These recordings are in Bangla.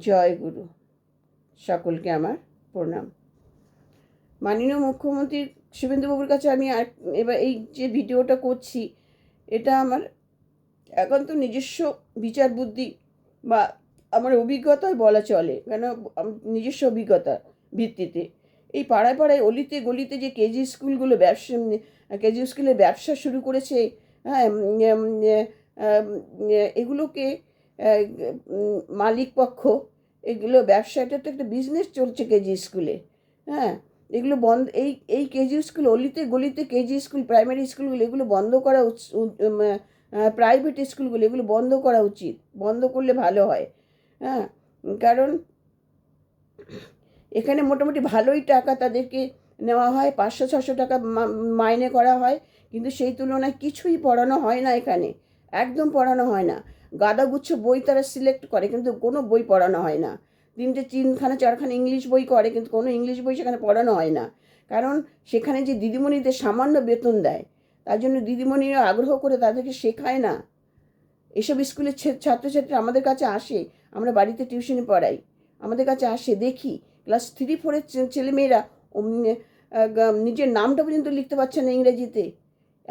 জয় গুরু। সকলকে আমার প্রণাম। মাননীয় মুখ্যমন্ত্রী শুভেন্দুবাবুর কাছে আমি এবার এই যে ভিডিওটা করছি, এটা আমার একান্ত নিজস্ব বিচার বুদ্ধি বা আমার অভিজ্ঞতায় বলা চলে, কেন নিজস্ব অভিজ্ঞতা ভিত্তিতে এই পাড়ায় পাড়ায় অলিতে গলিতে যে কেজি স্কুলগুলো কেজি স্কুলের ব্যবসা শুরু করেছে, হ্যাঁ, এগুলোকে মালিক পক্ষ, এগুলো ব্যবসাটা তো একটা বিজনেস চলছে কেজি স্কুলে। হ্যাঁ, এগুলো বন্ধ, এই কেজি স্কুল, অলিতে গলিতে কেজি স্কুল, প্রাইমারি স্কুলগুলো, এগুলো বন্ধ করা প্রাইভেট স্কুলগুলো, এগুলো বন্ধ করা উচিত, বন্ধ করলে ভালো হয়। হ্যাঁ, কারণ এখানে মোটামুটি ভালোই টাকা তাদেরকে নেওয়া হয়, 500-600 টাকা মাইনে করা হয়, কিন্তু সেই তুলনায় কিছুই পড়ানো হয় না এখানে, একদম পড়ানো হয় না। গাদাগুচ্ছ বই তারা সিলেক্ট করে, কিন্তু কোনো বই পড়ানো হয় না। 3-4খানা 4খানা ইংলিশ বই করে, কিন্তু কোনো ইংলিশ বই সেখানে পড়ানো হয় না। কারণ সেখানে যে দিদিমণিদের সামান্য বেতন দেয়, তার জন্য দিদিমণিরা আগ্রহ করে তাদেরকে শেখায় না। এসব স্কুলের ছাত্রছাত্রী আমাদের কাছে আসে, আমরা বাড়িতে টিউশনি পড়াই, আমাদের কাছে আসে, দেখি ক্লাস 3-4-এর ছেলেমেয়েরা নিজের নামটা পর্যন্ত লিখতে পারছে না ইংরেজিতে,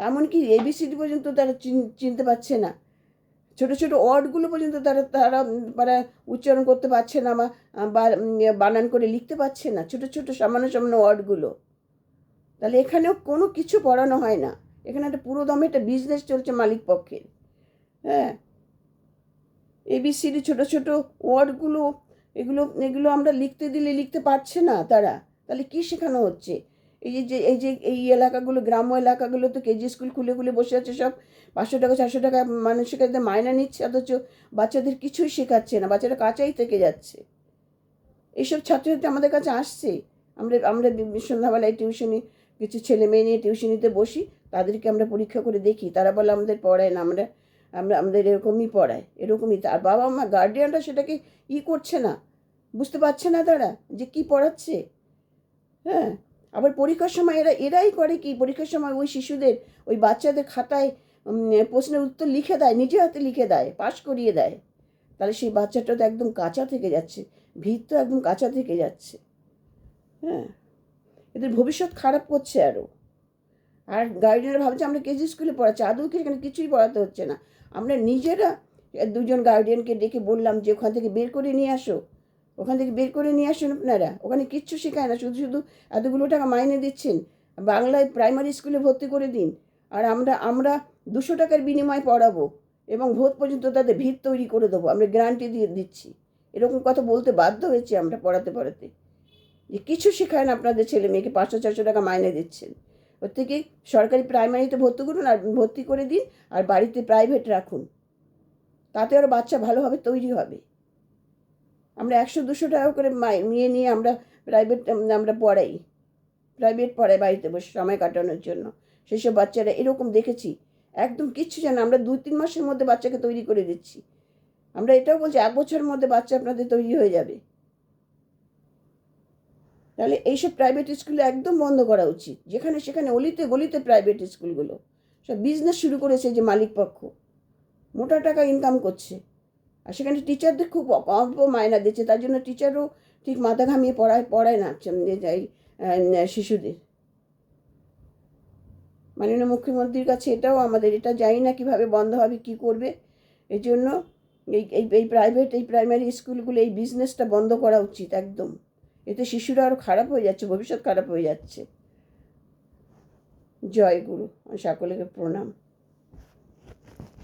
এমনকি ABCD পর্যন্ত তারা চিনতে পারছে না। ছোটো ছোটো ওয়ার্ডগুলো পর্যন্ত তারা তারা উচ্চারণ করতে পারছে না, বা বানান করে লিখতে পারছে না, ছোটো ছোটো সামান্য সামান্য ওয়ার্ডগুলো। তাহলে এখানেও কোনো কিছু পড়ানো হয় না, এখানে একটা পুরো দমে একটা বিজনেস চলছে মালিক পক্ষের। হ্যাঁ, ABCD ছোটো ছোটো ওয়ার্ডগুলো, এগুলো এগুলো আমরা লিখতে দিলে লিখতে পারছে না তারা, তাহলে কী শেখানো হচ্ছে? এই এলাকাগুলো, গ্রাম্য এলাকাগুলো তো কেজি স্কুল খুলে খুলে বসে আছে, সব 500 টাকা 400 টাকা মানুষের কাছে মাইনা নিচ্ছে, অথচ বাচ্চাদের কিছুই শেখাচ্ছে না, বাচ্চারা কাঁচাই থেকে যাচ্ছে। এইসব ছাত্রছাত্রী আমাদের কাছে আসছে, আমরা আমরা সন্ধ্যাবেলায় টিউশনি, কিছু ছেলে মেয়ে নিয়ে টিউশনিতে বসি, তাদেরকে আমরা পরীক্ষা করে দেখি, তারা বলে আমাদের পড়ায় না, আমাদের এরকমই পড়ায়, এরকমই। আর বাবা মা গার্ডিয়ানরা সেটাকে করছে না, বুঝতে পারছে না তারা যে কি পড়াচ্ছে। হ্যাঁ, আবার পরীক্ষার সময় এরাই করে কি, পরীক্ষার সময় ওই শিশুদের, ওই বাচ্চাদের খাতায় প্রশ্নের উত্তর লিখে দেয়, নিজে হাতে লিখে দেয়, পাশ করিয়ে দেয়। তাহলে সেই বাচ্চাটা তো একদম কাঁচা থেকে যাচ্ছে, ভিত তো একদম কাঁচা থেকে যাচ্ছে। হ্যাঁ, এদের ভবিষ্যৎ খারাপ করছে আরও। আর গার্ডিয়ানরা ভাবছে আমরা কেজি স্কুলে পড়াচ্ছি, আদৌ কি এখানে কিছুই পড়াতে হচ্ছে না। আমরা নিজেরা 2জন গার্ডিয়ানকে ডেকে বললাম যে ওখান থেকে বের করে নিয়ে আসো, ওখান থেকে বের করে নিয়ে আসুন আপনারা, ওখানে কিচ্ছু শেখায় না, শুধু শুধু এতগুলো টাকা মাইনে দিচ্ছেন, বাংলায় প্রাইমারি স্কুলে ভর্তি করে দিন, আর আমরা 200 টাকার বিনিময়ে পড়াবো এবং ভোট পর্যন্ত তাদের ভিত তৈরি করে দেবো, আমরা গ্যারান্টি দিয়ে দিচ্ছি। এরকম কথা বলতে বাধ্য হয়েছি আমরা পড়াতে পড়াতে, যে কিছু শেখায় না আপনাদের ছেলে মেয়েকে, 500-400 টাকা মাইনে দিচ্ছেন। ওর থেকে সরকারি প্রাইমারিতে ভর্তি করুন, আর ভর্তি করে দিন, আর বাড়িতে প্রাইভেট রাখুন, তাতে আরও বাচ্চা ভালোভাবে তৈরি হবে। আমরা 100-200 টাকা করে নিয়ে আমরা প্রাইভেট পড়াই বাড়িতে বসে সময় কাটানোর জন্য। সেসব বাচ্চারা এরকম দেখেছি, একদম কিচ্ছু জানে, আমরা 2-3 মাসের মধ্যে বাচ্চাকে তৈরি করে দিচ্ছি। আমরা এটাও বলছি 1 বছরের মধ্যে বাচ্চা আপনাদের তৈরি হয়ে যাবে। তাহলে এইসব প্রাইভেট স্কুলে একদম বন্ধ করা উচিত, যেখানে সেখানে অলিতে গলিতে প্রাইভেট স্কুলগুলো সব বিজনেস শুরু করেছে, যে মালিক পক্ষ মোটা টাকা ইনকাম করছে, আর সেখানে টিচারদের খুব অল্প মায়না দিচ্ছে, তার জন্য টিচারও ঠিক মাথা ঘামিয়ে পড়ায় না শিশুদের। মাননীয় মুখ্যমন্ত্রীর কাছে এটাও আমাদের, এটা জানি না কীভাবে বন্ধ হবে, কী করবে। এই জন্য এই প্রাইভেট, এই প্রাইমারি স্কুলগুলো, এই বিজনেসটা বন্ধ করা উচিত একদম। এতে শিশুরা আরও খারাপ হয়ে যাচ্ছে, ভবিষ্যৎ খারাপ হয়ে যাচ্ছে। জয় গুরু, সকলকে প্রণাম।